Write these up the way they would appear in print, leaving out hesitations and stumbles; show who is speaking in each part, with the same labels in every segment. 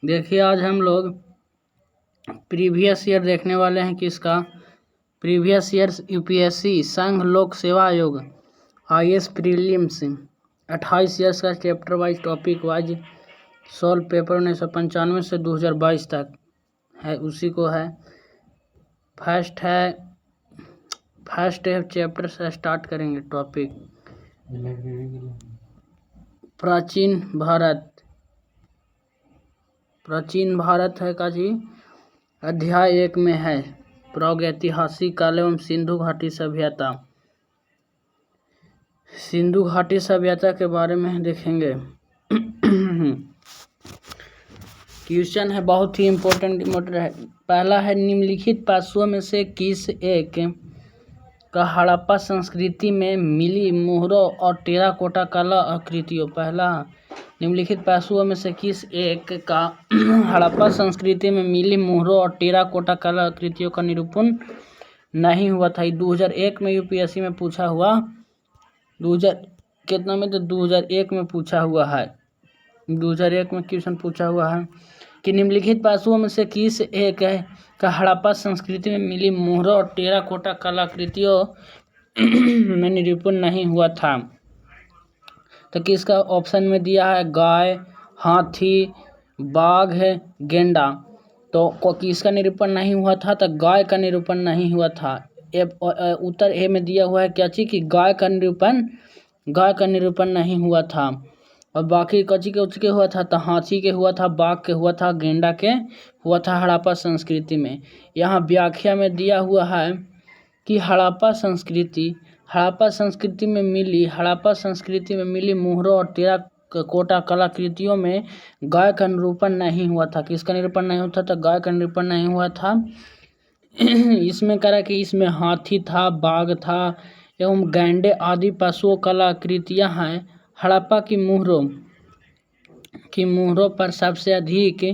Speaker 1: देखिए आज हम लोग प्रीवियस ईयर देखने वाले हैं किसका। प्रीवियस ईयर यूपीएससी संघ लोक सेवा आयोग आईएएस प्रीलिम्स 28 ईयर्स का chapter wise topic wise solve paper 1995 से 2022 तक है, उसी को है। फर्स्ट चैप्टर से स्टार्ट करेंगे टॉपिक। प्राचीन भारत है का जी अध्याय 1 में है प्रागैतिहासिक काल एवं सिंधु घाटी सभ्यता। सिंधु घाटी सभ्यता के बारे में देखेंगे। क्वेश्चन है बहुत ही इम्पोर्टेंट है। पहला है निम्नलिखित पासुओं में से किस एक का हड़प्पा संस्कृति में मिली मोहरों और टेराकोटा कला आकृतियों। पहला निम्नलिखित पासुओं में से किस एक का हड़प्पा संस्कृति में मिली मोहरों और टेराकोटा कला आकृतियों का निरूपण नहीं हुआ था। 2001 में यूपीएससी में पूछा हुआ 2001 में पूछा हुआ है। 2001 में क्वेश्चन पूछा हुआ है कि निम्नलिखित पासुओं में से किस एक है का हड़प्पा संस्कृति में मिली मोहरों और टेराकोटा कलाकृतियों में निरूपण नहीं हुआ था। तो किसका ऑप्शन में दिया है गाय, हाथी, बाघ है, गेंडा। तो किसका निरूपण नहीं हुआ था, तो गाय का निरूपण नहीं हुआ था। उत्तर ए में दिया हुआ है क्या चीज कि गाय का निरूपण नहीं हुआ था। और बाकी कच्ची के उसके हुआ था, तो हाथी के हुआ था, बाघ के हुआ था, गेंडा के हुआ था हड़प्पा संस्कृति में। यहाँ व्याख्या में दिया हुआ है कि हड़प्पा संस्कृति में मिली मोहरों और टेराकोटा कलाकृतियों में गाय का निरूपण नहीं हुआ था। किसका निरूपण नहीं होता था, गाय का निरूपण नहीं हुआ था। इसमें करा कि इसमें हाथी था, बाघ था एवं गैंडे आदि पशुओं कलाकृतियां हैं। हड़प्पा की मोहरों पर सबसे अधिक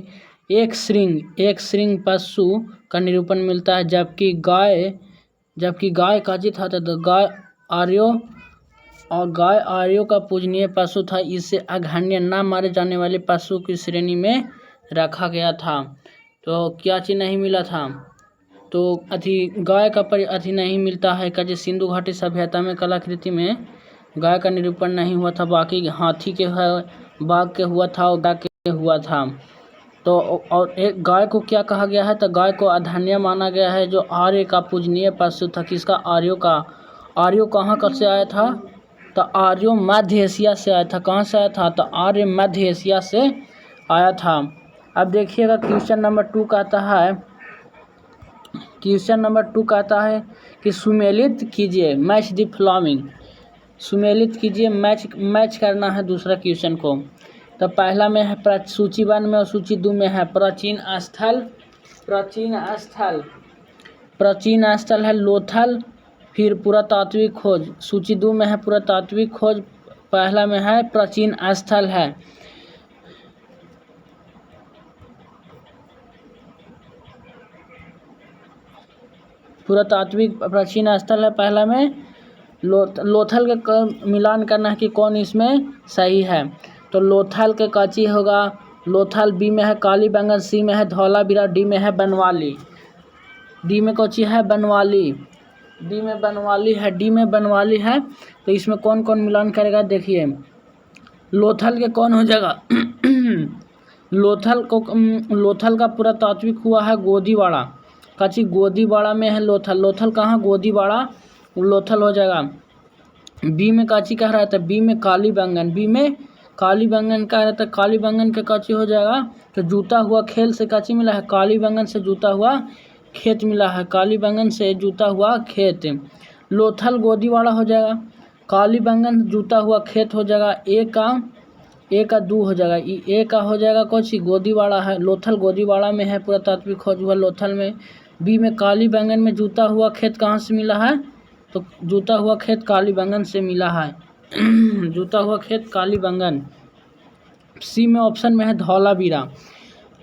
Speaker 1: एक श्रृंग पशु का निरूपण मिलता है, जबकि गाय का जी था, तो गाय आर्यों का पूजनीय पशु था। इसे अघन्य न मारे जाने वाले पशु की श्रेणी में रखा गया था। तो क्या चीज नहीं मिला था, तो गाय का नहीं मिलता है का जी सिंधु घाटी सभ्यता में कलाकृति में गाय का निरूपण नहीं हुआ था। बाकी हाथी के है, बाघ के हुआ था और गाय के हुआ था। तो और एक गाय को क्या कहा गया है, तो गाय को अधन्य माना गया है, जो आर्य का पूजनीय पशु था। किसका, आर्यों कहाँ से आया था, तो आर्यों मध्य एशिया से आया था। कहाँ से आया था, तो आर्य मध्य एशिया से आया था। अब देखिएगा क्वेश्चन नंबर 2 कहता है कि सुमेलित कीजिए, मैच द फॉलोइंग। सुमेलित कीजिए, मैच करना है दूसरा क्वेश्चन को। तो पहला में है सूची 1 में और सूची 2 में है प्राचीन स्थल है लोथल। फिर पुरातात्विक खोज सूची 2 में है पुरातात्विक खोज, पहला में है प्राचीन स्थल है। पुरातात्विक प्राचीन स्थल है, पहला में लोथल का मिलान करना है कि कौन इसमें सही है। तो लोथल के काची होगा, लोथल बी में है कालीबंगन, सी में है धौलावीरा, डी में है बनवाली। डी में कौची है, बनवाली। डी में बनवाली है। तो इसमें कौन कौन मिलान करेगा, देखिए लोथल के कौन हो जाएगा लोथल का पुरातात्विक हुआ है गोदीवाड़ा। काची गोदीवाड़ा में है लोथल कहाँ, गोदीवाड़ा लोथल हो जाएगा। बी में काची कह रहा था, बी में कालीबंगन कह रहा था, कालीबंगन के काची हो जाएगा। तो जूता हुआ खेल से काची मिला है, कालीबंगन से जूता हुआ खेत मिला है, कालीबंगन से जूता हुआ खेत। लोथल गोदीवाड़ा हो जाएगा, कालीबंगन जूता हुआ खेत हो जाएगा। ए का 2 हो जाएगा, ए का हो जाएगा कौची, गोदीवाड़ा है, लोथल गोदीवाड़ा में है पुरातात्विक खोज हुआ लोथल में। बी में कालीबंगन में जूता हुआ खेत कहाँ से मिला है, तो जूता हुआ खेत कालीबंगन से मिला है जूता हुआ खेत कालीबंगन। सी में ऑप्शन में है धौलावीरा।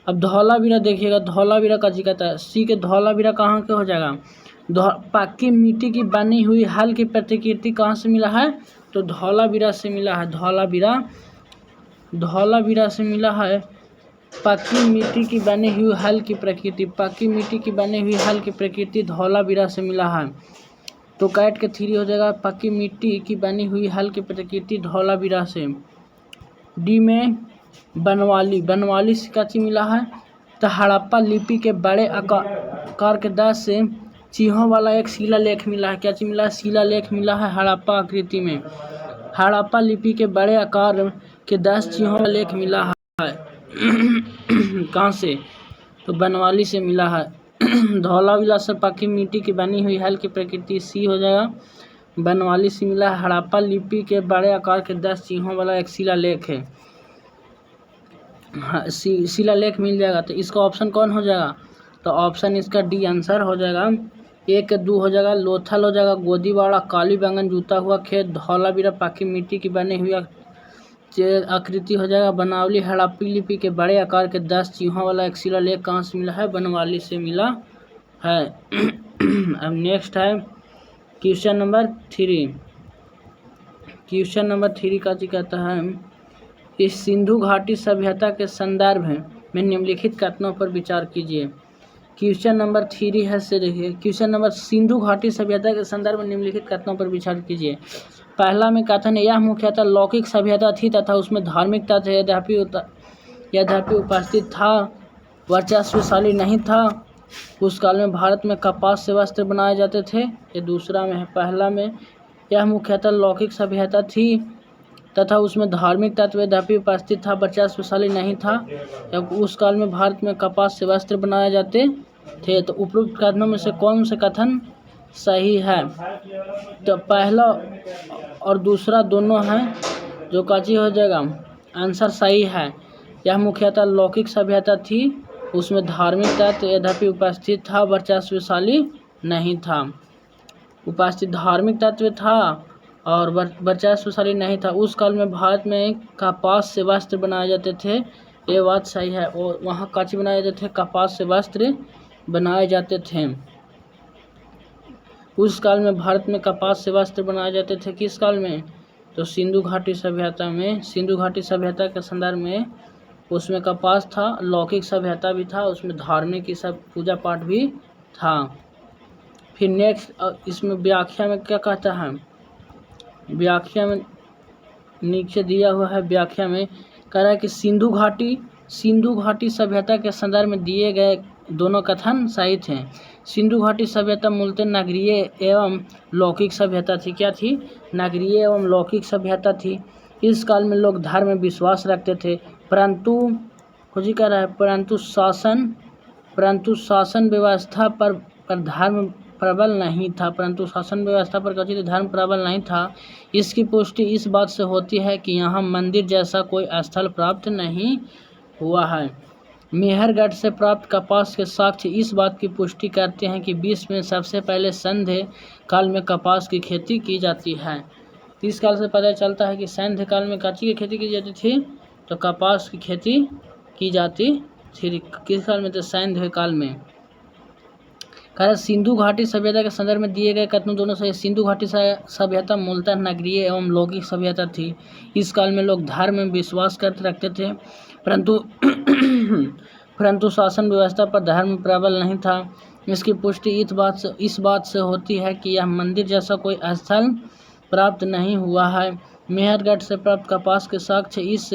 Speaker 1: अब धौलावीरा देखिएगा, धौलावीरा का जी कहता है, सी के धौलावीरा कहाँ के हो जाएगा, पक्की मिट्टी की बनी हुई हल की प्रतिकृति कहाँ से मिला है, तो धौलावीरा से मिला है। धौलावीरा से मिला है पक्की मिट्टी की बनी हुई हल की प्रकृति, पक्की मिट्टी की बनी हुई हल की प्रकृति धौलावीरा से मिला है। तो कैट के थ्री हो जाएगा पक्की मिट्टी की बनी हुई हल की प्रकृति धौलावीरा से। डी में बनवाली, बनवाली से क्या चीज मिला है? तो हड़प्पा लिपि के बड़े आकार के 10 चिन्हों वाला एक शिलालेख मिला है। क्या चीज मिला है? शिलालेख मिला है हड़प्पा आकृति में। हड़प्पा लिपि के बड़े आकार के 10 चिन्हों वाला लेख मिला है। कहाँ से? तो बनवाली से मिला है। धौलावीरा से पक्की मिट्टी की बनी हुई हल की प्रकृति सी हो जाएगा। बनवाली से मिला है हड़प्पा लिपि के बड़े आकार के 10 चिन्हों वाला एक शिलालेख है। हाँ, शिलालेख मिल जाएगा। तो इसका ऑप्शन कौन हो जाएगा? तो ऑप्शन इसका डी आंसर हो जाएगा। 1 2 हो जाएगा। लोथल हो जाएगा गोदीवाड़ा कालीबंगन जूता हुआ खेत धौलावीरा पक्की मिट्टी की बनी हुई आकृति हो जाएगा। बनवाली हड़प्पा लिपि के बड़े आकार के 10 चिन्हों वाला एक शिलालेख कहाँ से मिला है? बनवाली से मिला है। अब नेक्स्ट है क्वेश्चन नंबर 3। क्वेश्चन नंबर 3 का जी कहता है इस सिंधु घाटी सभ्यता के संदर्भ में निम्नलिखित कथनों पर विचार कीजिए। क्वेश्चन नंबर 3 है से देखिए। क्वेश्चन नंबर सिंधु घाटी सभ्यता के संदर्भ में निम्नलिखित कथनों पर विचार कीजिए। पहला में कथन है यह मुख्यतः लौकिक सभ्यता थी तथा उसमें धार्मिक तत्व यद्यपि उपस्थित था, वर्चस्वशाली नहीं था। उस काल में भारत में कपास से वस्त्र बनाए जाते थे। ये दूसरा में है। पहला में यह मुख्यतः लौकिक सभ्यता थी तथा उसमें धार्मिक तत्व यद्यपि उपस्थित था, वर्चस्वशाली नहीं था। उस काल में भारत में कपास से वस्त्र बनाए जाते थे। तो उपरोक्त कथनों में से कौन से कथन सही है? तो पहला और दूसरा दोनों हैं, जो काची हो जाएगा आंसर सही है। यह मुख्यतः लौकिक सभ्यता थी, उसमें धार्मिक तत्व यद्यपि उपस्थित था, वर्चस्वशाली नहीं था। उपस्थित धार्मिक तत्व था और वर्चस्वशाली नहीं था। उस काल में भारत में कपास से वस्त्र बनाए जाते थे। ये बात सही है। और वहाँ काची बनाए जाते थे? कपास से वस्त्र बनाए जाते थे। उस काल में भारत में कपास से वस्त्र बनाए जाते थे। किस काल में? तो सिंधु घाटी सभ्यता में। सिंधु घाटी सभ्यता के संदर्भ में उसमें कपास था, लौकिक सभ्यता भी था, उसमें धार्मिक की सब पूजा पाठ भी था। फिर नेक्स्ट इसमें व्याख्या में क्या कहता है? व्याख्या में नीचे दिया हुआ है। व्याख्या में कह रहा है कि सिंधु घाटी सभ्यता के संदर्भ में दिए गए दोनों कथन सही थे। सिंधु घाटी सभ्यता मूलतः नगरीय एवं लौकिक सभ्यता थी। क्या थी? नगरीय एवं लौकिक सभ्यता थी। इस काल में लोग धर्म में विश्वास रखते थे, परंतु कुछ ही कह रहा है परंतु शासन व्यवस्था पर धर्म प्रबल नहीं था। परंतु शासन व्यवस्था पर कथित धर्म प्रबल नहीं था। इसकी पुष्टि इस बात से होती है कि यहाँ मंदिर जैसा कोई स्थल प्राप्त नहीं हुआ है। मेहरगढ़ से प्राप्त कपास के साक्ष्य इस बात की पुष्टि करते हैं कि विश्व में सबसे पहले संध्य काल में कपास की खेती की जाती है। इस काल से पता चलता है कि संध्य काल में काची की खेती की जाती थी? तो कपास की खेती की जाती थी। किस काल में? तो संध्य काल में। कारण सिंधु घाटी सभ्यता के संदर्भ में दिए गए कथनों दोनों से सिंधु घाटी सभ्यता मूलतः नगरीय एवं लौकिक सभ्यता थी। इस काल में लोग धर्म में विश्वास करते रखते थे, परंतु शासन व्यवस्था पर धर्म प्रबल नहीं था। इसकी पुष्टि इस बात से होती है कि यह मंदिर जैसा कोई स्थल प्राप्त नहीं हुआ है। मेहरगढ़ से प्राप्त कपास के साक्ष्य इस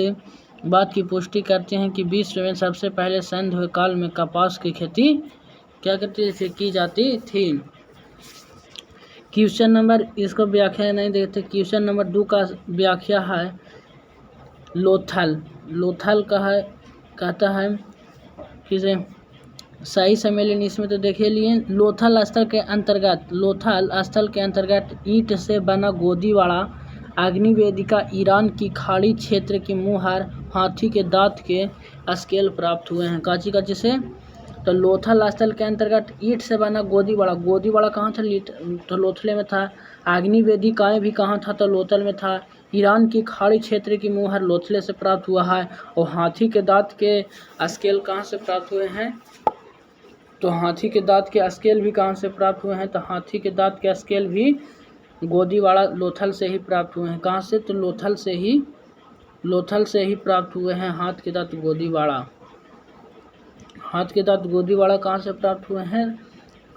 Speaker 1: बात की पुष्टि करते हैं कि विश्व में सबसे पहले संध्य काल में कपास की खेती क्या करती थी? की जाती थी। क्वेश्चन नंबर इसको व्याख्या नहीं देखते। क्वेश्चन नंबर 2 का व्याख्या है लोथल कहता है किसे सही सम्मेलन। इसमें तो देखिए लिए लोथल स्थल के अंतर्गत ईंट से बना गोदीवाड़ा अग्निवेदिका ईरान की खाड़ी क्षेत्र की मुहर हाथी के दांत के स्केल प्राप्त हुए हैं। काची से? तो लोथल स्थल के अंतर्गत ईंट से बना गोदीवाड़ा कहाँ था? तो लोथले में था। अग्निवेदिकाएँ भी कहाँ था? तो लोथल में था। ईरान की खाड़ी क्षेत्र की मुहर लोथले से प्राप्त हुआ है। और हाथी के दांत के स्केल कहाँ से प्राप्त हुए हैं? तो हाथी के दांत के स्केल भी कहाँ से प्राप्त हुए हैं? तो हाथी के दांत के स्केल भी गोदीवाड़ा लोथल से ही प्राप्त हुए हैं। कहाँ से? तो लोथल से ही प्राप्त हुए हैं हाथ के दांत गोदीवाड़ा। हाथ के दांत गोदीवाड़ा कहाँ से प्राप्त हुए हैं?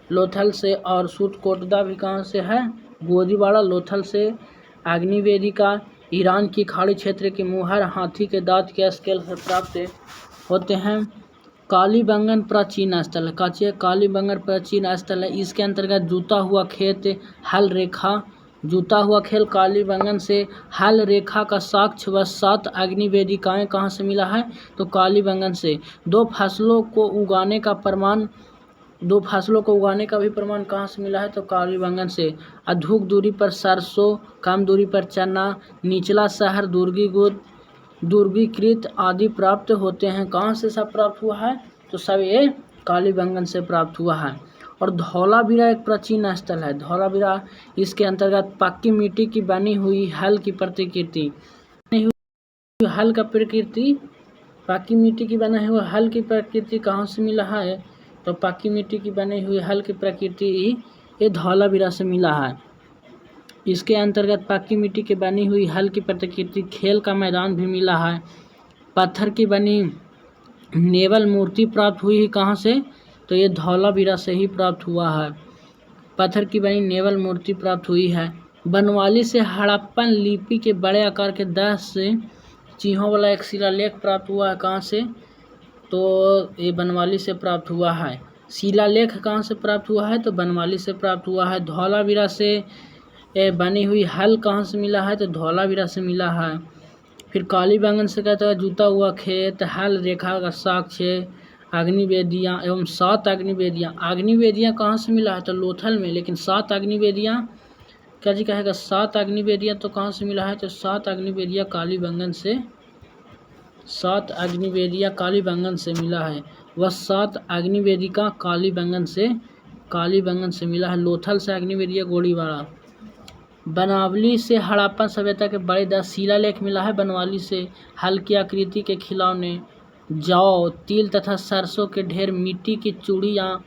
Speaker 1: लोथल से। और सूतकोटदा भी कहाँ से है? गोदीवाड़ा। लोथल से। अग्निवेदिका ईरान की खाड़ी क्षेत्र के मुहर हाथी के दांत के स्केल से प्राप्त होते हैं। कालीबंगन प्राचीन स्थल है। कालीबंगन प्राचीन स्थल है। इसके अंतर्गत जुता हुआ खेत, हल रेखा, जुता हुआ खेल कालीबंगन से, हल रेखा का साक्ष्य व 7 अग्निवेदिकाएं कहाँ से मिला है? तो कालीबंगन से। दो फसलों को उगाने का भी प्रमाण कहाँ से मिला है? तो कालीबंगन से। अधिक दूरी पर सरसों, कम दूरी पर चना, निचला शहर दुर्गीकृत आदि प्राप्त होते हैं। कहाँ से सब प्राप्त हुआ है? तो सब ये कालीबंगन से प्राप्त हुआ है। और धौलावीरा एक प्राचीन स्थल है। धौलावीरा इसके अंतर्गत पक्की मिट्टी की बनी हुई हल की प्रतिकृति, पक्की मिट्टी की बनी हुई हल की प्रकृति कहाँ से मिला है? तो पक्की मिट्टी की बनी हुई हल की प्रकृति ये धौलावीरा से मिला है। इसके अंतर्गत पक्की मिट्टी की बनी हुई हल की प्रतिकृति, खेल का मैदान भी मिला है। पत्थर की बनी नेवल मूर्ति प्राप्त हुई है कहाँ से? तो ये धौलावीरा से ही प्राप्त हुआ है। पत्थर की बनी नेवल मूर्ति प्राप्त हुई है। बनवाली से हड़प्पन लिपि के बड़े आकार के 10 चिन्हों वाला एक शिलालेख प्राप्त हुआ है। कहाँ से? तो ये बनवाली से प्राप्त हुआ है। शिलालेख कहाँ से प्राप्त हुआ है? तो बनवाली से प्राप्त हुआ है। धौलावीरा से बनी हुई हल कहाँ से मिला है? तो धौलावीरा से मिला है। फिर कालीबंगन से कहता है जुता हुआ खेत, हल रेखा का साक्ष्य, अग्निवेदियाँ एवं 7 अग्निवेदियाँ। अग्निवेदियाँ कहाँ से मिला है? तो लोथल में। लेकिन 7 अग्निवेदियाँ क्या जी कहेगा? 7 अग्निवेदियाँ तो कहाँ से मिला है? तो 7 अग्निवेदियाँ कालीबंगन से, 7 अग्निवेदियाँ कालीबंगन से मिला है। वह 7 अग्निवेदिका कालीबंगन से मिला है। लोथल से अग्निवेदिया गोदीवाड़ा। बनवाली से हड़प्पन सभ्यता के बड़े 10 शिलालेख मिला है। बनवाली से हल्की आकृति के खिलौने, जौ, तिल तथा सरसों के ढेर, मिट्टी की चूड़ियाँ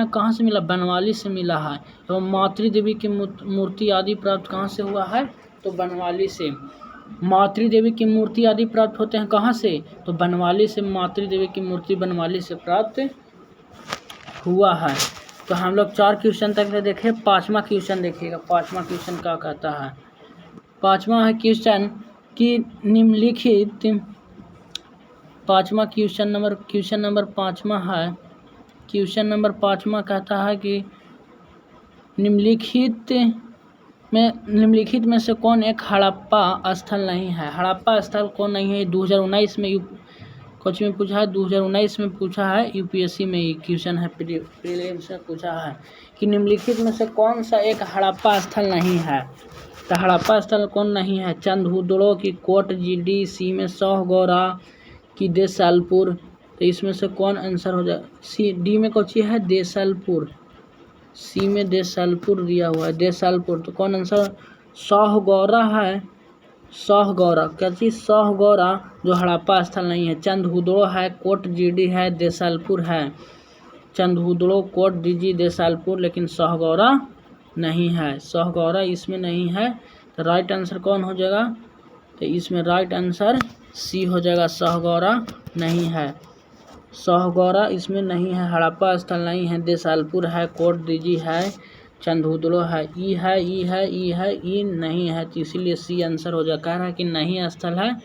Speaker 1: कहाँ से मिला? बनवाली से मिला है। एवं मातृदेवी की मूर्ति आदि प्राप्त कहाँ से हुआ है? तो बनवाली से। मातृदेवी की मूर्ति आदि प्राप्त होते हैं कहाँ से? तो बनवाली से। मातृदेवी की मूर्ति बनवाली से प्राप्त हुआ है। तो हम लोग 4 क्वेश्चन तक देखे। 5वां क्वेश्चन देखिएगा। 5वां क्वेश्चन क्या कहता है? 5वां है क्वेश्चन कि निम्नलिखित, 5वां क्वेश्चन नंबर 5वां है। क्वेश्चन नंबर 5वां कहता है कि निम्नलिखित में से कौन एक हड़प्पा स्थल नहीं है? हड़प्पा स्थल कौन नहीं है? 2019 में कुछ में पूछा है। 2019 में पूछा है। यूपीएससी में ये क्वेश्चन है, प्रीलिम्स में पूछा है कि निम्नलिखित में से कौन सा एक हड़प्पा स्थल नहीं है? तो हड़प्पा स्थल कौन नहीं है? चंदहुदड़ो की कोट जीडी, सी में सौहगौरा की देसालपुर। तो इसमें से कौन आंसर हो जाए? सी। डी में कौन सी है? देसालपुर। सी में देसालपुर दिया हुआ है, देसालपुर। तो कौन आंसर? सौहगौरा है। सौहगौरा क्या चीज़? सौहगौरा जो हड़प्पा स्थल नहीं है। चंदहुदड़ो है, कोट जीडी है, देसालपुर है। चंदहुदड़ो, कोट डीजी, देसालपुर, लेकिन सौहगौरा नहीं है। सौहगौरा इसमें नहीं है। तो राइट आंसर कौन हो जाएगा? तो इसमें राइट आंसर सी हो जाएगा। सौहगौरा नहीं है। सौहगौरा इसमें नहीं है। हड़प्पा स्थल नहीं है। देसालपुर है, कोट डीजी है, चंदहुदड़ो है। ई नहीं है। तो इसीलिए सी आंसर हो जाए। कह रहा है कि नहीं स्थल है,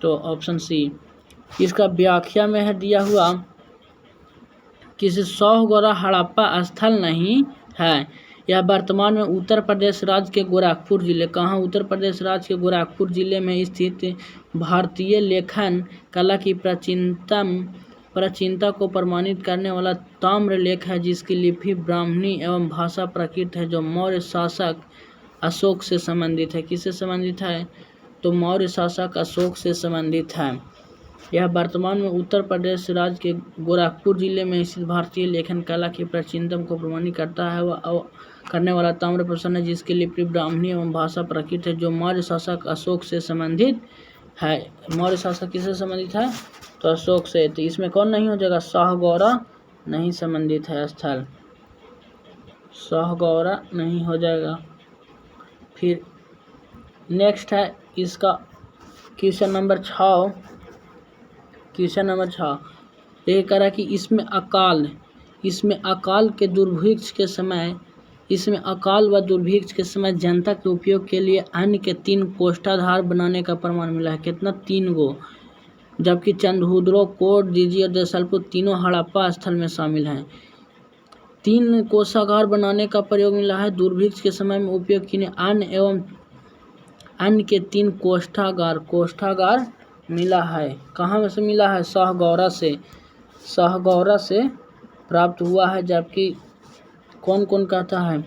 Speaker 1: तो ऑप्शन सी। इसका व्याख्या में है दिया हुआ, किसी सौहगौरा हड़प्पा स्थल नहीं है। यह वर्तमान में उत्तर प्रदेश राज्य के गोरखपुर जिले, कहाँ? उत्तर प्रदेश राज्य के गोरखपुर जिले में स्थित भारतीय लेखन कला की प्राचीनता को प्रमाणित करने वाला ताम्र लेख है, जिसकी लिपि ब्राह्मणी एवं भाषा प्राकृत है, जो मौर्य शासक अशोक से संबंधित है। किससे संबंधित है? तो मौर्य शासक अशोक से संबंधित है। यह वर्तमान में उत्तर प्रदेश राज्य के गोरखपुर जिले में स्थित भारतीय लेखन कला की प्राचीनतम को प्रमाणित करता है व करने वाला ताम्र प्रश्न है, जिसकी लिपि ब्राह्मणी एवं भाषा प्राकृत है, जो मौर्य शासक अशोक से संबंधित है। मौर्य शासक किससे संबंधित है? तो अशोक से। तो इसमें कौन नहीं हो जाएगा? सौहगौरा नहीं संबंधित है स्थल। सौहगौरा नहीं हो जाएगा। फिर नेक्स्ट है इसका क्वेश्चन नंबर 6। क्वेश्चन नंबर 6, ये कह रहा है कि इसमें अकाल के दुर्भिक्ष के समय इसमें अकाल व दुर्भिक्ष के समय जनता के उपयोग के लिए अन्न के 3 कोष्ठाधार बनाने का प्रमाण मिला है। कितना? 3 गो। जबकि चंदहुदड़ो, कोट दीजी और देसालपुर तीनों हड़प्पा स्थल में शामिल हैं। 3 कोषागार बनाने का प्रयोग मिला है। दुर्भिक्ष के समय में उपयोग किए अन्न के 3 कोष्ठागार मिला है। कहाँ में से मिला है? शाहगौरा से प्राप्त हुआ है। जबकि कौन कौन कहता है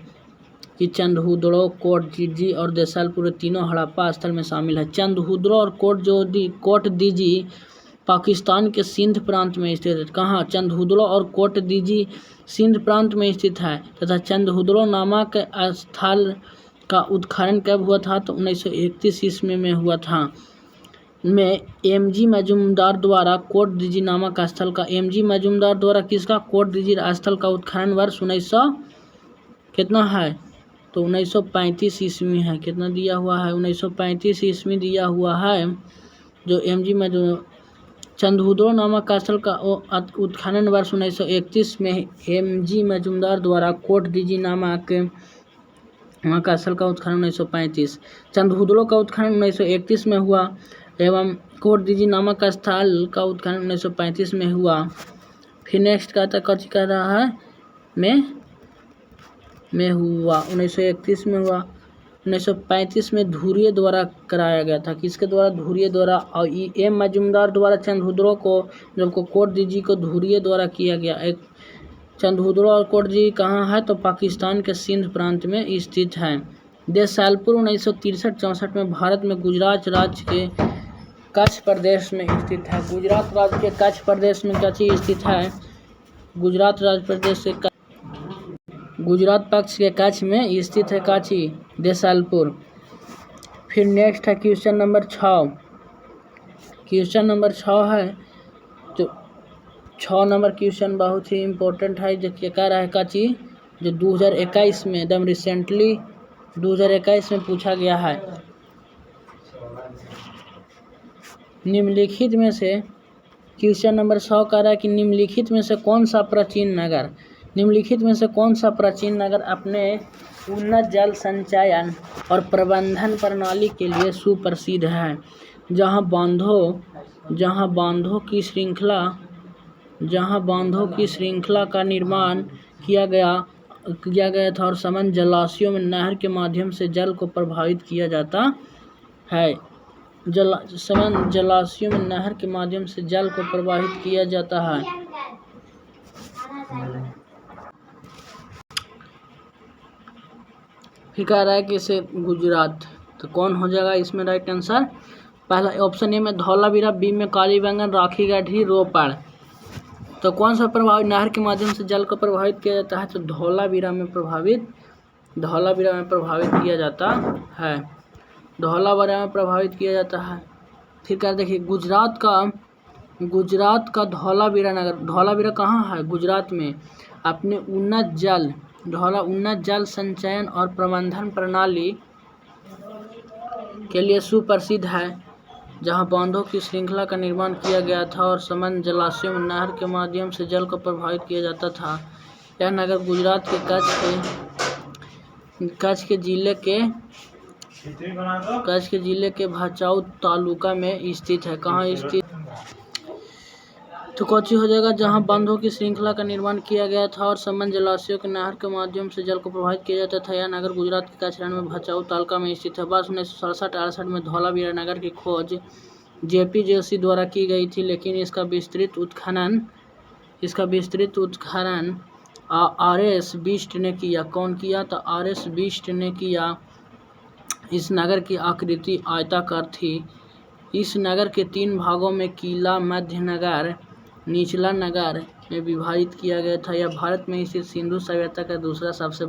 Speaker 1: कि चंदहुदड़ो, कोट दीजी और देसालपुर तीनों हड़प्पा स्थल में शामिल है। चंदहुदड़ो और कोट दीजी पाकिस्तान के सिंध प्रांत में स्थित है। कहाँ? चंदहुदड़ो और कोट दीजी सिंध प्रांत में स्थित है तथा चंदहुदड़ो नामक स्थल का उत्खनन कब हुआ था? तो 1931 ईस्वी में हुआ था। एमजी मजूमदार द्वारा कोट दीजी नामक स्थल का मजूमदार द्वारा किसका? कोट दीजी स्थल का उत्खनन वर्ष 1900 कितना है? तो 1935 ईस्वी है। कितना दिया हुआ है? 1935 ईस्वी दिया हुआ है। जो चंदहुदड़ो नामक स्थल का उत्खनन वर्ष 1931 में एमजी मजूमदार द्वारा कोट दीजी नामक स्थल का उत्खनन 1935। चंदहुदड़ो का उत्खनन 1931 में हुआ एवं कोट दीजी नामक स्थल का उत्खनन 1935 में हुआ। फिर नेक्स्ट कह रहा है में हुआ 1931 में हुआ। 1935 में धुरिये द्वारा कराया गया था। किसके द्वारा? धुरिये द्वारा। और एम मजूमदार द्वारा चंदहुदड़ो को जबकि कोट दीजी को धुरिये द्वारा किया गया। एक चंदहुदड़ो और कोट दीजी कहाँ है? तो पाकिस्तान के सिंध प्रांत में स्थित है। देसालपुर 1963-64 में भारत में गुजरात राज्य के कच्छ प्रदेश में स्थित है। गुजरात राज्य के कच्छ प्रदेश में क्या चीज स्थित है? गुजरात राज्य प्रदेश से गुजरात पक्ष के कच्छ में स्थित है काची? देसालपुर। फिर नेक्स्ट है क्वेश्चन नंबर 6। क्वेश्चन नंबर 6 है तो 6 नंबर क्वेश्चन बहुत ही इम्पोर्टेंट है। जो क्या कह रहा है काची? जो 2021 में एकदम रिसेंटली 2021 में पूछा गया है। निम्नलिखित में से क्वेश्चन नंबर 6 कह रहा है कि निम्नलिखित में से कौन सा प्राचीन नगर अपने उन्नत जल संचयन और प्रबंधन प्रणाली के लिए सुप्रसिद्ध है? जहां बांधों की श्रृंखला का निर्माण किया गया था और समन जलाशयों में नहर के माध्यम से जल को प्रवाहित किया जाता है। जलाशयों में नहर के माध्यम से जल को प्रवाहित किया जाता है। फिर कह रहा है कि इसे गुजरात, तो कौन हो जाएगा इसमें राइट आंसर? पहला ऑप्शन ए में धौलावीरा, बी में काली बैंगन, राखी गढ़ी, रोपड़। तो कौन सा प्रभावित नहर के माध्यम से जल को प्रभावित किया जाता है? तो धौलावीरा में प्रभावित किया जाता है। धौलावीरा में प्रभावित किया जाता है। फिर क्या देखिए गुजरात का धौलावीरा कहाँ है? गुजरात में अपने उन्नत जल संचयन और प्रबंधन प्रणाली के लिए सुप्रसिद्ध है। जहां बांधों की श्रृंखला का निर्माण किया गया था और समन जलाशयों में नहर के माध्यम से जल को प्रवाहित किया जाता था। यह नगर गुजरात के कच्छ के जिले के भचाऊ तालुका में स्थित है। कहाँ स्थित? तो कोची हो जाएगा? जहां बांधों की श्रृंखला का निर्माण किया गया था और समन जलाशयों के नहर के माध्यम से जल को प्रवाहित किया जाता था। यह नगर गुजरात के कच्छ रण में भचाऊ तालुका में स्थित है। वर्ष 1967-68 में धौलावीरा नगर की खोज जेपी जोशी द्वारा की गई थी, लेकिन इसका विस्तृत उत्खनन आर.एस. बिष्ट ने किया। कौन किया? तो आर.एस. बिष्ट ने किया। इस नगर की आकृति आयताकार थी। इस नगर के 3 भागों में किला, मध्य नगर, निचला नगर में विभाजित किया गया था। यह भारत में स्थित सिंधु सभ्यता का दूसरा सबसे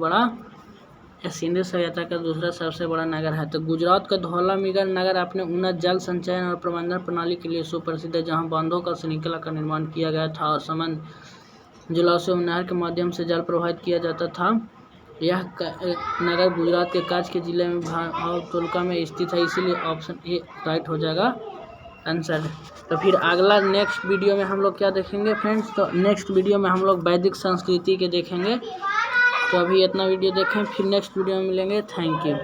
Speaker 1: बड़ा नगर है। तो गुजरात का धौलावीरा नगर अपने उन्नत जल संचयन और प्रबंधन प्रणाली के लिए सुप्रसिद्ध है। जहां बांधों का श्रृंखला का निर्माण किया गया था और समन जलाशयों में नहर के माध्यम से जल प्रवाहित किया जाता था। यह नगर गुजरात के कच्छ के जिले में भचाऊ तालुका में स्थित है। इसीलिए ऑप्शन ए राइट हो जाएगा आंसर। तो फिर अगला नेक्स्ट वीडियो में हम लोग क्या देखेंगे फ्रेंड्स, तो नेक्स्ट वीडियो में हम लोग वैदिक संस्कृति के देखेंगे। तो अभी इतना वीडियो देखें, फिर नेक्स्ट वीडियो में मिलेंगे। Thank you.